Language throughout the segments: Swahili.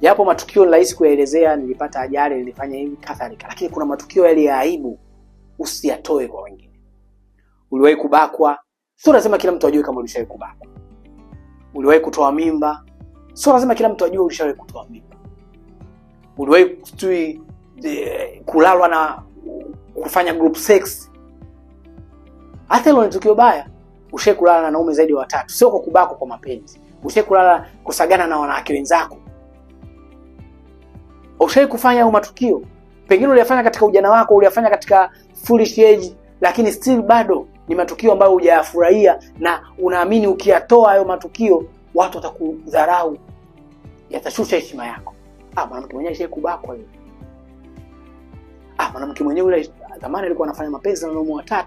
Yapo matukio rahisi kuyaelezea, nilipata ajali, nilifanya hivi kadhalika, lakini kuna matukio yale ya aibu usiyatoe kwa wengine. Uliwahi kubakwa, sio lazima kila mtu ajue kama ulishawahi kubakwa. Uliwahi kutoa mimba, sio lazima kila mtu ajue ulishawahi kutoa mimba. Uliwahi kulalwa na kufanya group sex, hata hilo ni tukio baya. Ushawahi kulala na wanaume zaidi ya 3, sio kwa kubakwa, kwa mapenzi. Ushawahi kulala kusagana na wanawake wenzako. Ushawahi kufanya hayo matukio, pengine uliyafanya katika ujana wako, uliyafanya katika foolish age, lakini still bado ni matukio ambayo hujayafurahia, na unaamini ukiyatoa hayo matukio watu watakudharau, yatashusha heshima yako. Mwanamke mwenyewe alishawahi kubakwa yule. Mwanamke mwenyewe yule zamani alikuwa anafanya mapenzi na wanaume 3.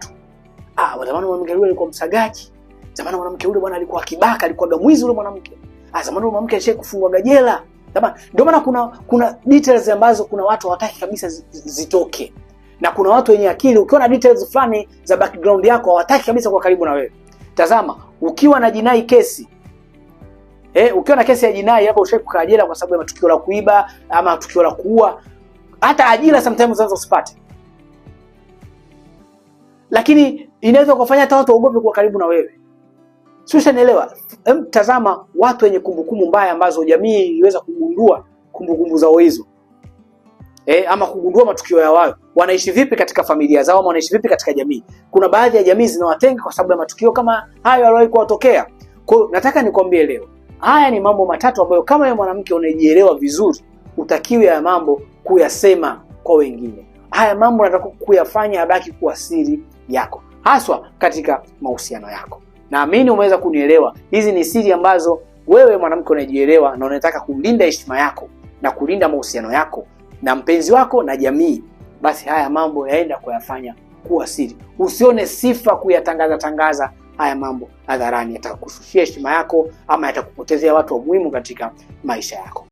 Zamani mwanamke yule alikuwa msagaji. Zamani mwanamke yule bwana alikuwa akibaka, alikuwa gamwizi yule mwanamke. Zamani yule mwanamke alishawahi kufungwa jela. Ndio maana kuna details ambazo kuna watu hawataki kabisa zitoke. Na kuna watu wenye akili, ukiona details fulani za background yako hawataki kabisa kwa karibu na wewe. Tazama, ukiwa na jinai kesi, ukiwa na kesi ya jinai, hapo ushawahi kukaa jela kwa sababu ya matukio la kuiba ama tukio la kuua, hata ajira sometimes unaweza usipate. Lakini inaweza kufanya hata watu waogope kwa karibu na wewe. Sio, unaelewa? Tazama watu wenye kumbukumbu mbaya ambazo jamii iliweza kugundua kumbukumbu zao hizo. Ama kugundua matukio ya wao. Wanaishi vipi katika familia zao, ama wanaishi vipi katika jamii? Kuna baadhi ya jamii zinawatenga kwa sababu ya matukio kama hayo yaliyowahi kutokea. Kwa hiyo nataka nikwambie leo, haya ni mambo matatu ambayo kama wewe mwanamke unajielewa vizuri, utakiwi ya mambo kuyasema kwa wengine. Haya mambo unataka kuyafanya yabaki kuwa siri yako, haswa katika mahusiano yako. Naamini umeweza kunielewa. Hizi ni siri ambazo wewe mwanamke unajielewa na unataka kulinda heshima yako na kulinda mahusiano yako na mpenzi wako na jamii. Basi haya mambo yaenda kuyafanya kuwa siri. Usione sifa kuyatangaza haya mambo hadharani, yatakushushia heshima yako ama yatakupotezea watu wa muhimu katika maisha yako.